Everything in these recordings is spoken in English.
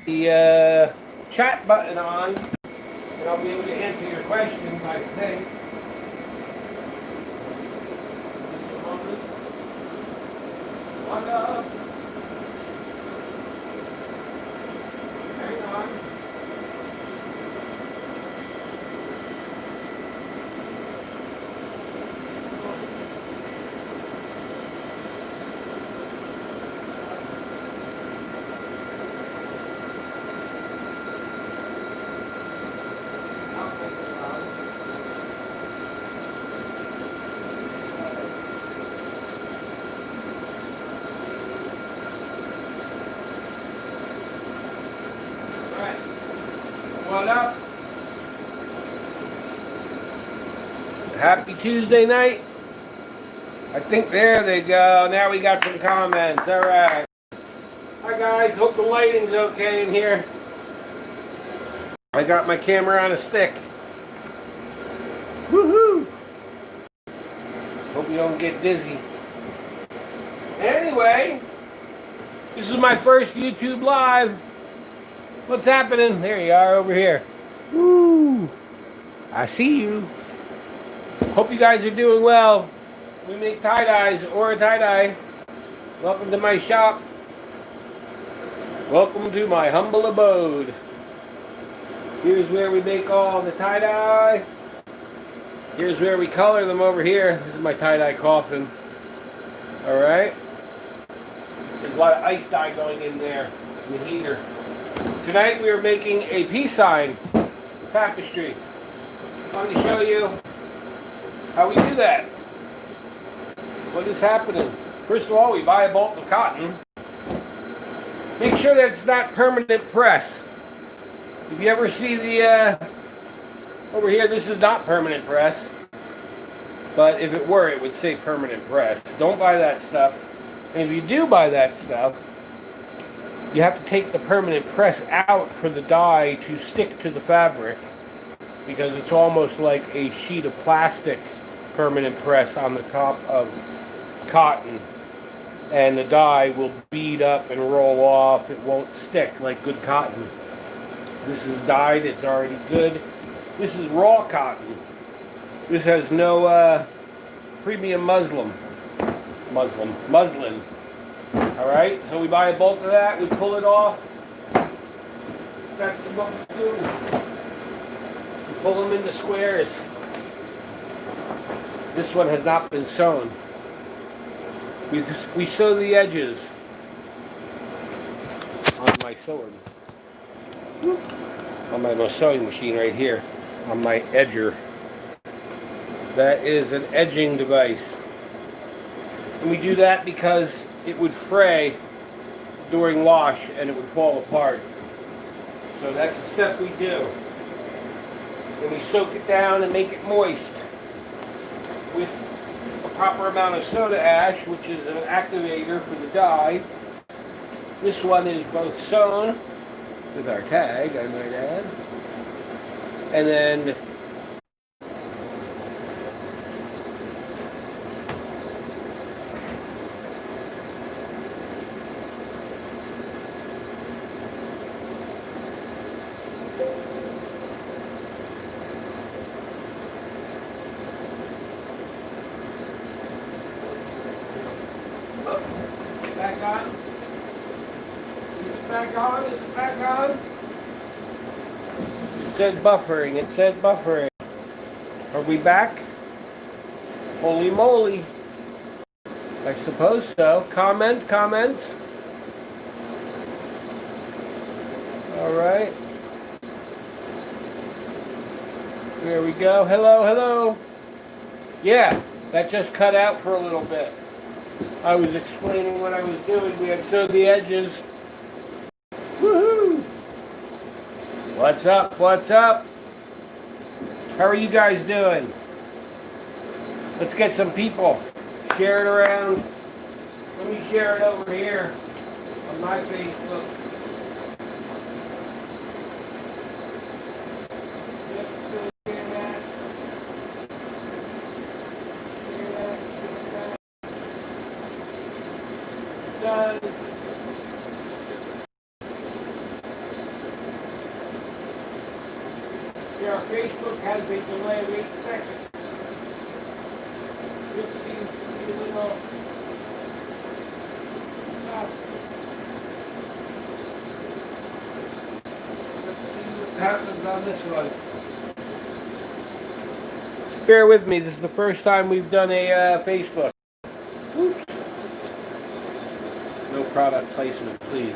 the chat button on, and I'll be able to answer your questions, I think. What up? Hang on. What up? Happy Tuesday night. I think there they go. Now we got some comments. All right. Hi guys. Hope the lighting's okay in here. I got my camera on a stick. Woohoo! Hope you don't get dizzy. Anyway, this is my first YouTube live. What's happening? There you are over here. Woo! I see you. Hope you guys are doing well. We make tie-dyes or a tie-dye. Welcome to my shop. Welcome to my humble abode. Here's where we make all the tie-dye. Here's where we color them over here. This is my tie-dye coffin. Alright. There's a lot of ice dye going in there. In the heater. Tonight we are making a peace sign tapestry. I wanted to show you how we do that. What is happening? First of all, we buy a bolt of cotton. Make sure that it's not permanent press. If you ever see the, over here, this is not permanent press. But if it were, it would say permanent press. Don't buy that stuff. And if you do buy that stuff, you have to take the permanent press out for the dye to stick to the fabric, because it's almost like a sheet of plastic permanent press on the top of cotton, and the dye will bead up and roll off. It won't stick like good cotton. This is dyed, it's already good. This is raw cotton. This has no premium muslin. Alright, so we buy a bolt of that, we pull it off. That's what we do. We pull them into squares. This one has not been sewn. We sew the edges on my sewing. On my sewing machine right here. On my edger. That is an edging device. And we do that because it would fray during wash and it would fall apart. So that's the step we do. Then we soak it down and make it moist with a proper amount of soda ash, which is an activator for the dye. This one is both sewn with our tag, I might add. And then back on. Is it back on? Is it back on? It said buffering. It said buffering. Are we back? Holy moly. I suppose so. Comments? Alright. There we go. Hello. Yeah, that just cut out for a little bit. I was explaining what I was doing. We had sewed the edges. Woohoo! What's up? How are you guys doing? Let's get some people. Share it around. Let me share it over here on my Facebook. Our Facebook has a delay of 8 seconds. This seems to be a little tough. Let's see what happens on this one. Bear with me, this is the first time we've done a Facebook. Oops. No product placement, please.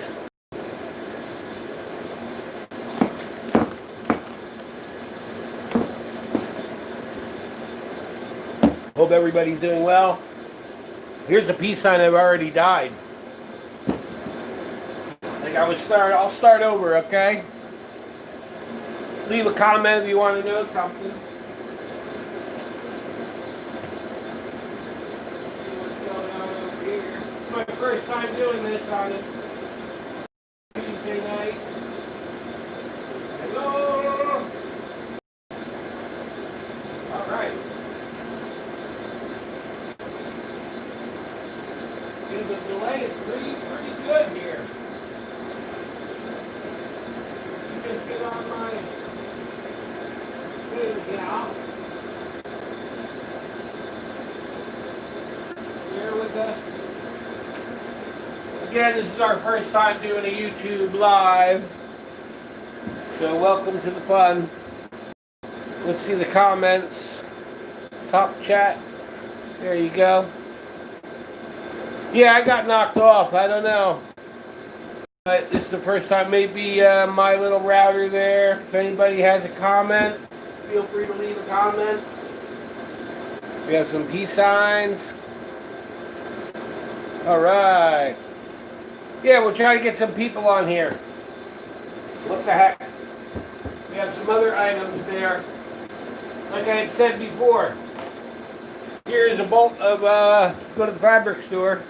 Hope everybody's doing well. Here's a peace sign I've already dyed. I'll start over, okay? Leave a comment if you want to know something. See what's going on over here. It's my first time doing this on a Tuesday night. Hello! Alright. The delay is pretty good here. You just get on my thing now. Here with us. Again, this is our first time doing a YouTube live. So welcome to the fun. Let's see the comments. Top chat. There you go. Yeah, I got knocked off. I don't know. But this is the first time. Maybe my little router there. If anybody has a comment, feel free to leave a comment. We have some peace signs. Alright. Yeah, we'll try to get some people on here. What the heck? We have some other items there. Like I had said before. Here's a bolt of, go to the fabric store.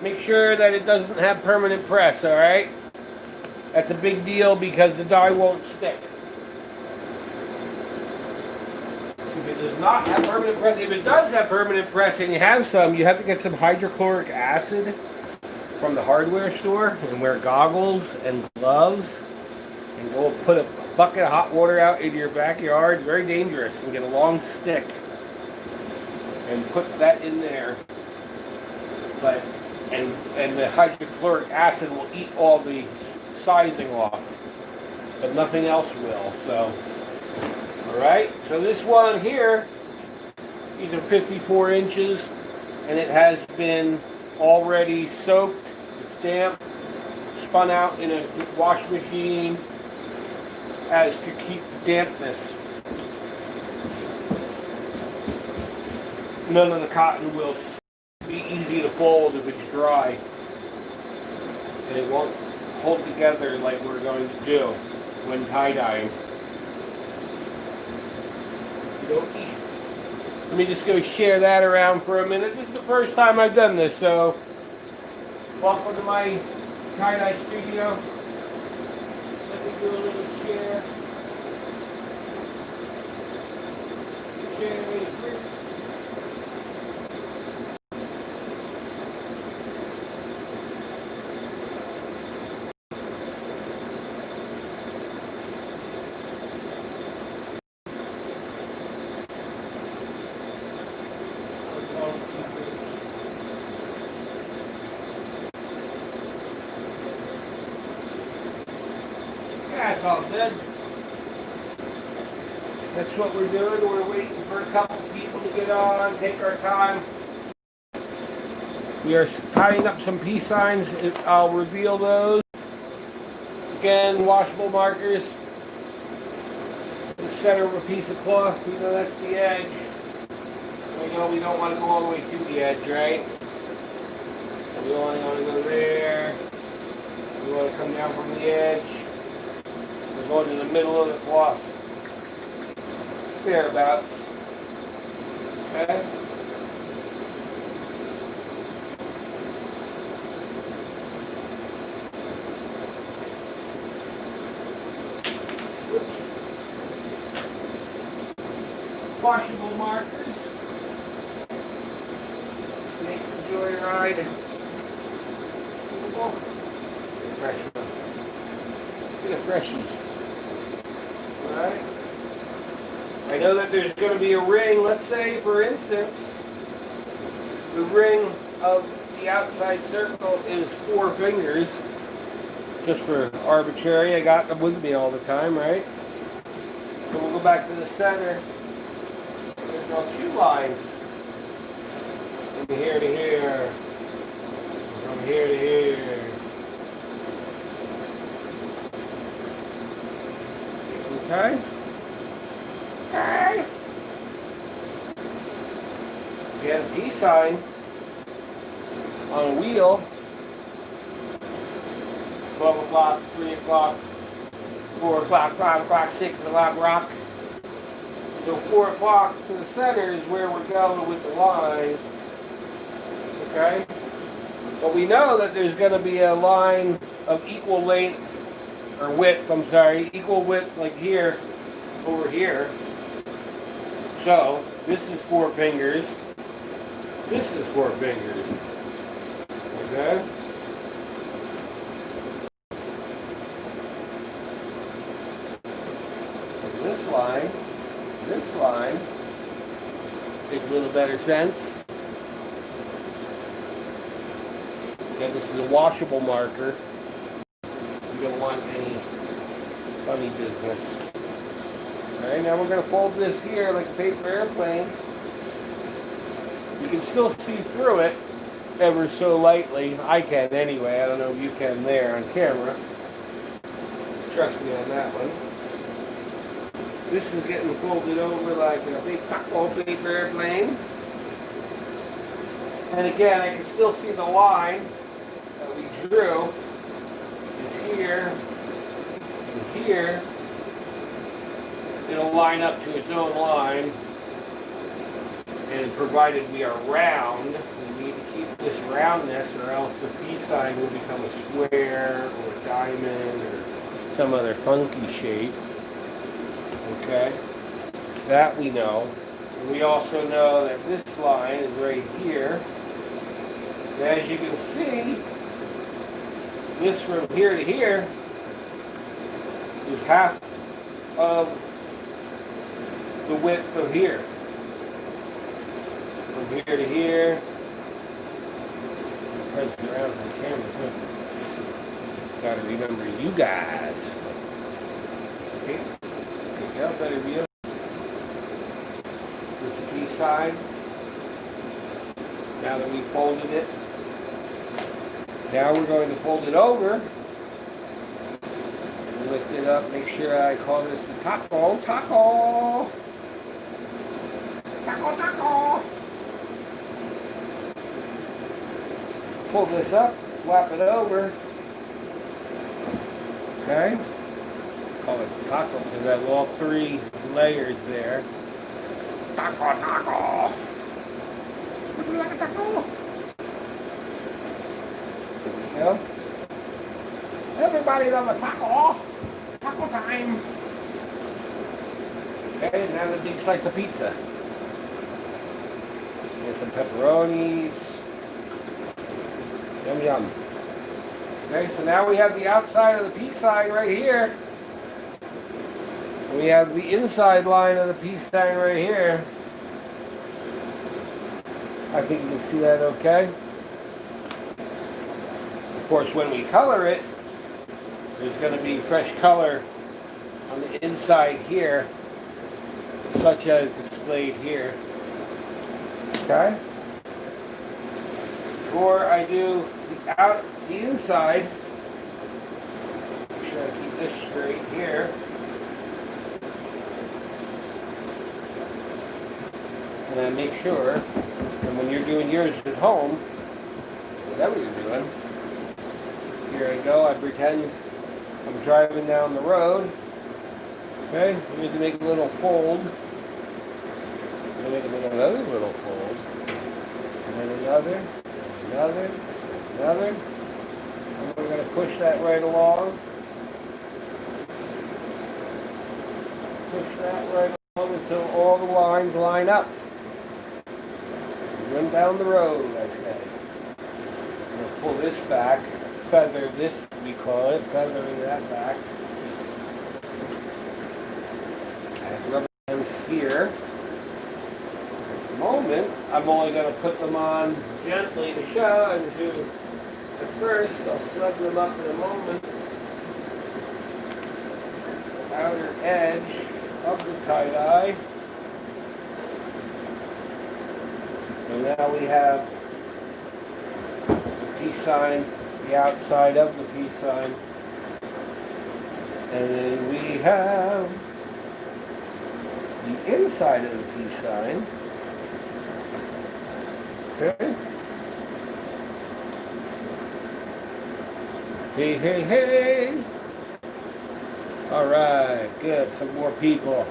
Make sure that it doesn't have permanent press, alright? That's a big deal because the dye won't stick. If it does not have permanent press, if it does have permanent press and you have some, you have to get some hydrochloric acid from the hardware store and wear goggles and gloves and go put a bucket of hot water out in your backyard. Very dangerous. And get a long stick and put that in there. But and the hydrochloric acid will eat all the sizing off, but nothing else will. So, all right. So this one here, these are 54 inches, and it has been already soaked. It's damp, spun out in a wash machine as to keep the dampness. None of the cotton will be easy to fold if it's dry, and it won't hold together like we're going to do when tie-dyeing. Let me just go share that around for a minute. This is the first time I've done this, so welcome to my tie-dye studio. Let me do a little share. That's all good. That's what we're doing. We're waiting for a couple people to get on, take our time. We are tying up some peace signs. I'll reveal those. Again, washable markers. The center of a piece of cloth, you know that's the edge. We know we don't want to go all the way to the edge, right? We only want to go there. We want to come down from the edge. We're going to the middle of the cloth. Thereabouts. Okay? Whoops. Washable markers. Make the joyride. Fresh one. Get a freshie. Alright. I know that there's going to be a ring. Let's say, for instance, the ring of the outside circle is 4 fingers. Just for arbitrary, I got them with me all the time, right? So we'll go back to the center. There's no 2 lines. From here to here. From here to here. Okay? Okay. We have a peace sign on a wheel. 12 o'clock, 3 o'clock, 4 o'clock, 5 o'clock, 6 o'clock, rock. So 4 o'clock to the center is where we're going with the line. Okay? But we know that there's going to be a line of equal length, or width, I'm sorry, equal width like here, over here. So, this is 4 fingers. This is 4 fingers. Okay? This line makes a little better sense. Again, this is a washable marker. You don't want any funny business. Alright, now we're going to fold this here like a paper airplane. You can still see through it ever so lightly. I can anyway. I don't know if you can there on camera. Trust me on that one. This is getting folded over like a big taco paper airplane. And again, I can still see the line that we drew. It's here and here. It'll line up to its own line. And provided we are round, we need to keep this roundness, or else the peace sign will become a square or a diamond or some other funky shape. Okay, that we know. And we also know that this line is right here. And as you can see, this from here to here is half of the width of here. From here to here. Press it around for the camera too. Gotta remember you guys. Okay. Better view. This is the side. Now that we folded it, now we're going to fold it over. Lift it up. Make sure I call this the taco. Taco. Taco. Taco. Pull this up. Flap it over. Okay. Call it taco because I have all 3 layers there. Taco, taco. Would you like a taco? There we go. Everybody love a taco. Taco time. Okay, now the big slice of pizza. Here's some pepperonis. Yum yum. Okay, so now we have the outside of the peace sign right here. We have the inside line of the peace sign right here. I think you can see that okay. Of course, when we color it, there's going to be fresh color on the inside here, such as displayed here. Okay? Before I do the inside, make sure I keep this straight here. And then make sure, and when you're doing yours at home, whatever you're doing, here I go, I pretend I'm driving down the road. Okay, I'm going to make a little fold. I'm going to make another little fold. And then another, another. And we're going to push that right along. Push that right along until all the lines line up. Run down the road, I say. I'm going to pull this back, feather this, we call it, feathering that back. I have rubber bands here. I'm only going to put them on gently to show and do at first. I'll snug them up in a moment. The outer edge of the tie-dye. And now we have the peace sign, the outside of the peace sign. And then we have the inside of the peace sign. Okay. Hey, hey, hey. All right, good. Some more people.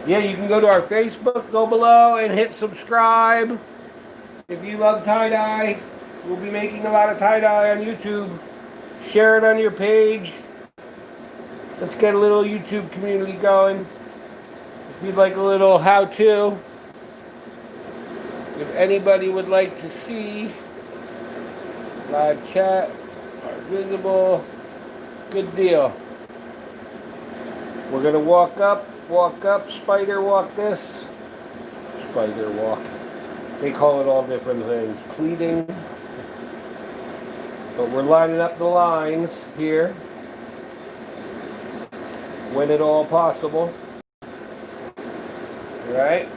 Yeah, you can go to our Facebook, go below and hit subscribe. If you love tie-dye, we'll be making a lot of tie-dye on YouTube. Share it on your page. Let's get a little YouTube community going. If you'd like a little how-to, if anybody would like to see live chat or visible, good deal. We're going to walk up, spider walk this, spider walk. They call it all different things. Pleating. But we're lining up the lines here when at all possible. Right?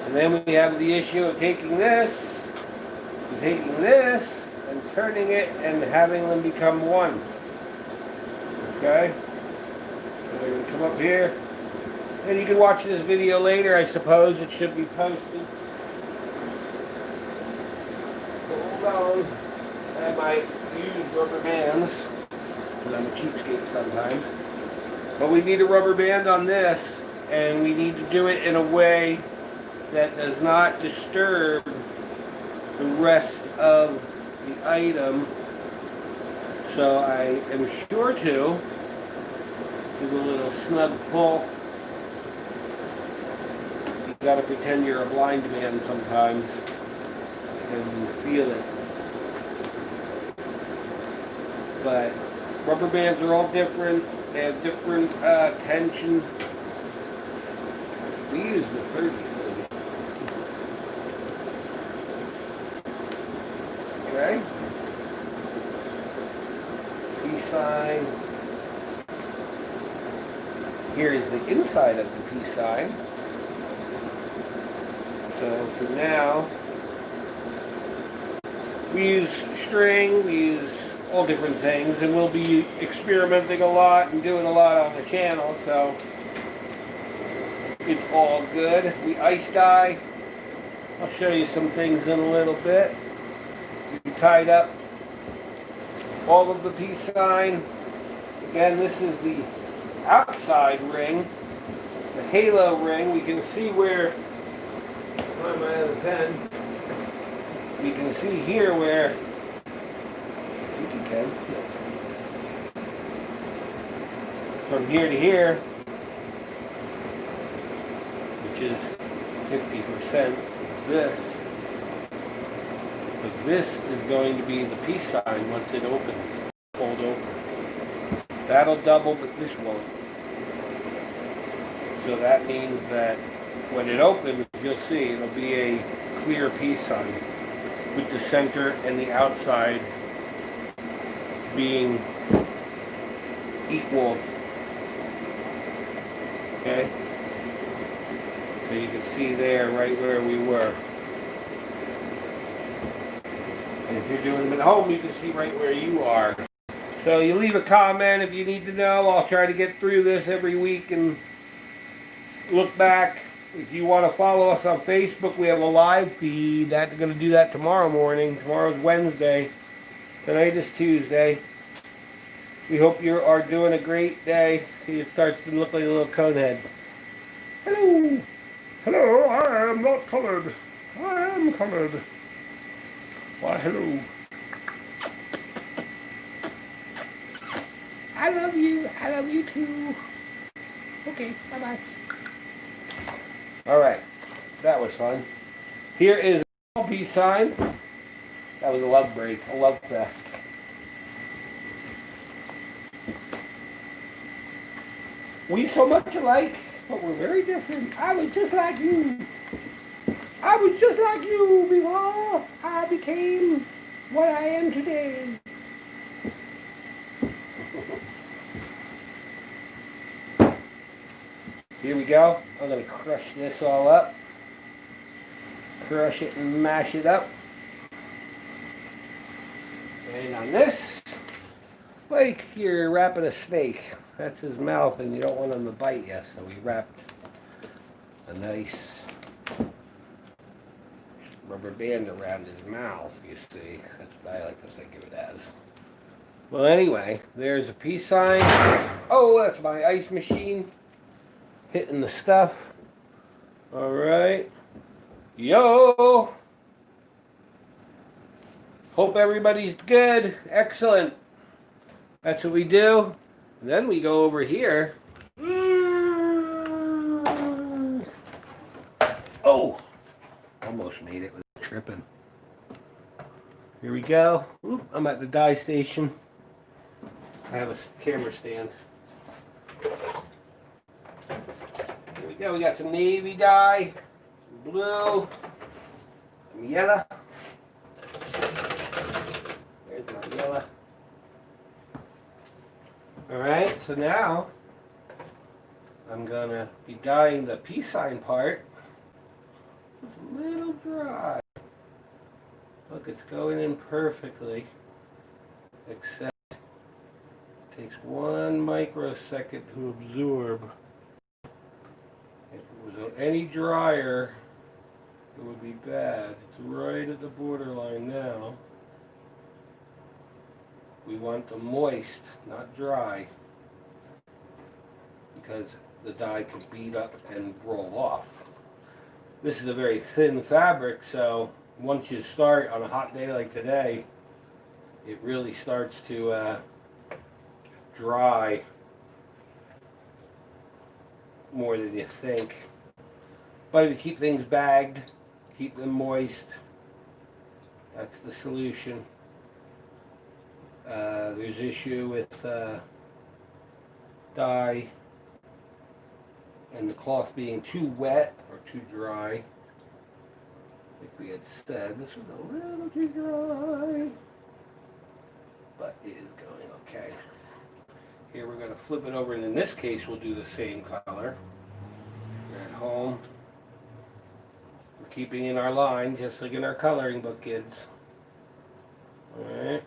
And then we have the issue of taking this, and turning it and having them become one. Okay? So they're going to come up here. And you can watch this video later, I suppose. It should be posted. Hold on. I might use rubber bands, because I'm a cheapskate sometimes. But we need a rubber band on this, and we need to do it in a way that does not disturb the rest of the item. So I am sure to do a little snug pull. You gotta pretend you're a blind man sometimes and you feel it. But rubber bands are all different. They have different tension. We use the 30. Okay. Peace sign. Here is the inside of the peace sign. So for now, we use string, we use all different things, and we'll be experimenting a lot and doing a lot on the channel, so it's all good. We ice dye. I'll show you some things in a little bit. We tied up all of the peace sign. Again, this is the outside ring, the halo ring. We can see where, find my other pen, we can see here where, I think you can, from here to here, which is 50% of this. But this is going to be the peace sign once it opens, fold open. That'll double, but this won't. So that means that when it opens, you'll see it'll be a clear peace sign with the center and the outside being equal. Okay? So you can see there right where we were. And if you're doing them at home, you can see right where you are. So you leave a comment if you need to know. I'll try to get through this every week and look back. If you want to follow us on Facebook, we have a live feed. I'm going to do that tomorrow morning. Tomorrow's Wednesday. Tonight is Tuesday. We hope you are doing a great day. See, it starts to look like a little cone head. Hello. Hello, I am not colored. I am colored. Why, hello. I love you. I love you too. Okay, bye-bye. Alright, that was fun. Here is a peace sign. That was a love break, a love fest. We so much alike, but we're very different. I was just like you. was just like you before I became what I am today. Here we go. I'm going to crush this all up. Crush it and mash it up. And on this, like you're wrapping a snake. That's his mouth and you don't want him to bite you. So we wrapped a nice rubber band around his mouth, you see. That's what I like to think of it as. Well, anyway, there's a peace sign. Oh, that's my ice machine hitting the stuff. All right. Yo! Hope everybody's good. Excellent. That's what we do. And then we go over here. Oh! Almost made it without tripping. Here we go. Oop, I'm at the dye station. I have a camera stand. Here we go. We got some navy dye, some blue, some yellow. There's my yellow. Alright, so now I'm going to be dyeing the peace sign part. It's a little dry. Look, it's going in perfectly, except it takes 1 microsecond to absorb. If it was any drier, it would be bad. It's right at the borderline now. We want them moist, not dry, because the dye can bead up and roll off. This is a very thin fabric, so once you start on a hot day like today, it really starts to dry more than you think. But if you keep things bagged, keep them moist, that's the solution. There's issue with dye and the cloth being too wet or too dry. Like we had said, this was a little too dry, but it is going okay. Here we're going to flip it over, and in this case we'll do the same color. We're at home. We're keeping in our line, just like in our coloring book, kids. Alright.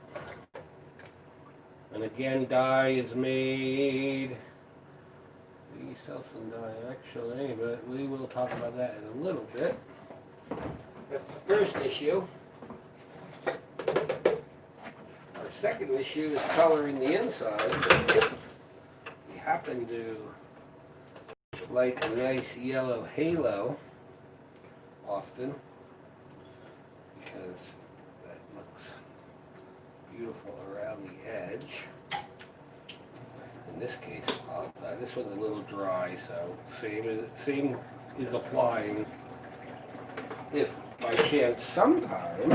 And again, dye is made. We sell some dye actually, but we will talk about that in a little bit. That's the first issue. Our second issue is coloring the inside. We happen to like a nice yellow halo often because that looks beautiful around the edge. In this case, this one's a little dry, so same is applying. If by chance sometimes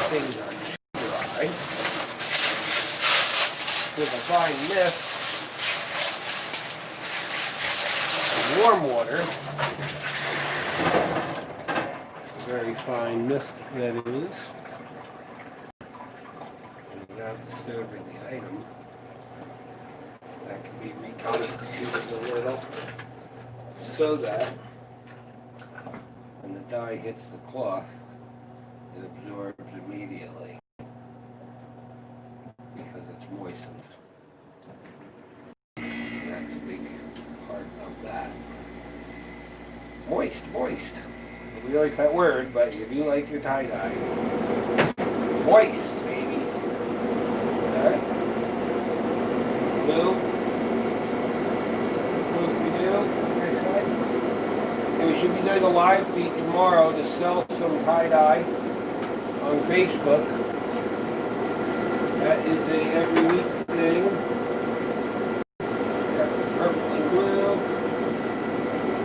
things are dry, with a fine mist, warm water, very fine mist that is, and without disturbing the item, that can be reconstituted a little so that when the dye hits the cloth, it absorbs immediately because it's moistened. That's a big part of that. Moist, moist. We like that word, but if you like your tie-dye, moist, baby. Alright? Blue. Blue for you. Next side. And we should be doing a live feed tomorrow to sell some tie-dye on Facebook. That is a every week thing. Got some purple and blue.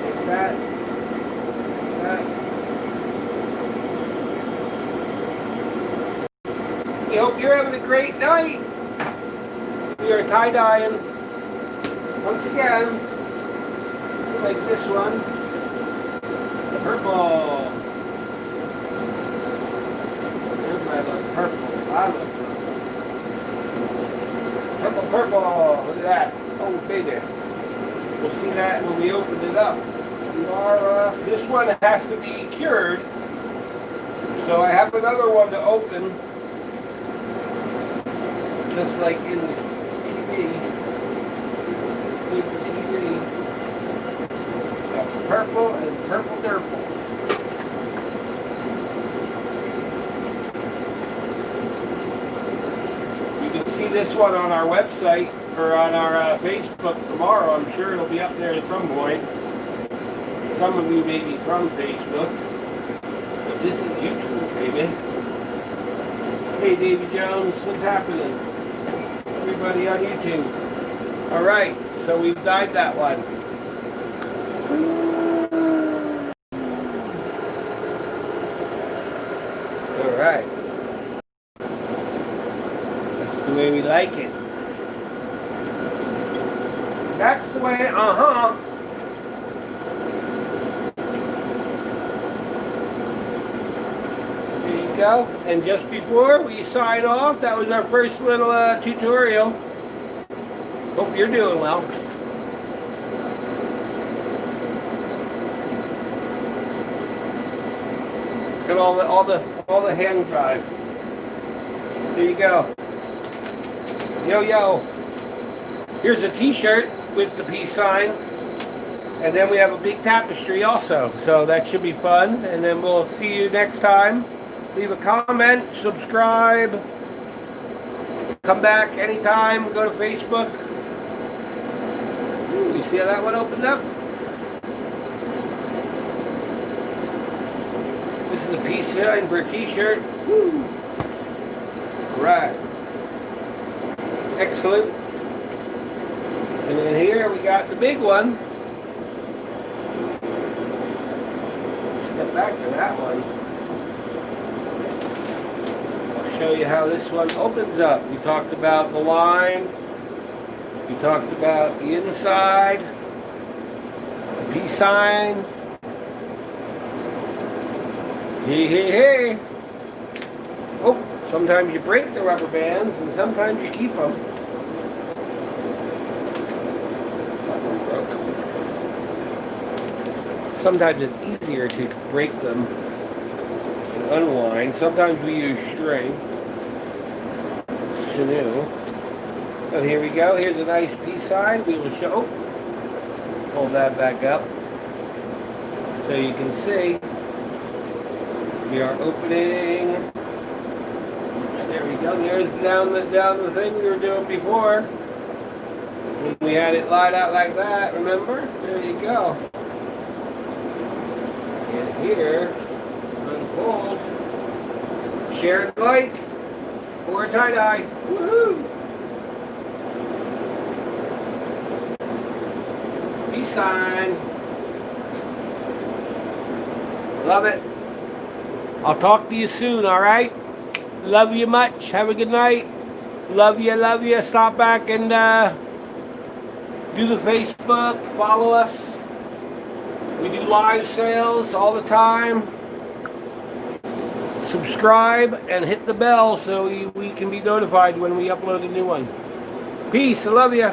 Like that. We hope you're having a great night. We are tie-dyeing once again, like this one. Purple. Everybody loves purple. I love purple. Purple. Look at that. Oh, baby. We'll see that when we open it up. This one has to be cured. So I have another one to open. Just like in the TV. Purple and purple purple. You can see this one on our website or on our Facebook tomorrow. I'm sure it'll be up there at some point. Some of you may be from Facebook, but this is YouTube, baby. Hey, Davy Jones, what's happening? Everybody on YouTube. All right, so we've dyed that one. All right. That's the way we like it. That's the way, There you go. And just before we sign off, that was our first little tutorial. Hope you're doing well. Look at all the hand drive. There you go. Yo. Here's a t-shirt with the peace sign. And then we have a big tapestry also. So that should be fun. And then we'll see you next time. Leave a comment, subscribe. Come back anytime. Go to Facebook. Ooh, you see how that one opened up? This is a peace sign for a t-shirt. Woo! Right. Excellent. And then here we got the big one. Step back to that one. I'll show you how this one opens up. We talked about the line. We talked about the inside. The peace sign. Hey. Oh, sometimes you break the rubber bands and sometimes you keep them. Sometimes it's easier to break them and unwind. Sometimes we use string. Sinew. So here we go. Here's a nice peace sign. We will show. Hold that back up so you can see. We are opening. Oops, there we go. There's down the thing we were doing before. We had it light out like that, remember? There you go. And here, unfold. Share and like. Or tie-dye. Woohoo! Peace sign. Love it. I'll talk to you soon, alright? Love you much. Have a good night. Love you. Stop back and do the Facebook. Follow us. We do live sales all the time. Subscribe and hit the bell so we can be notified when we upload a new one. Peace. I love you.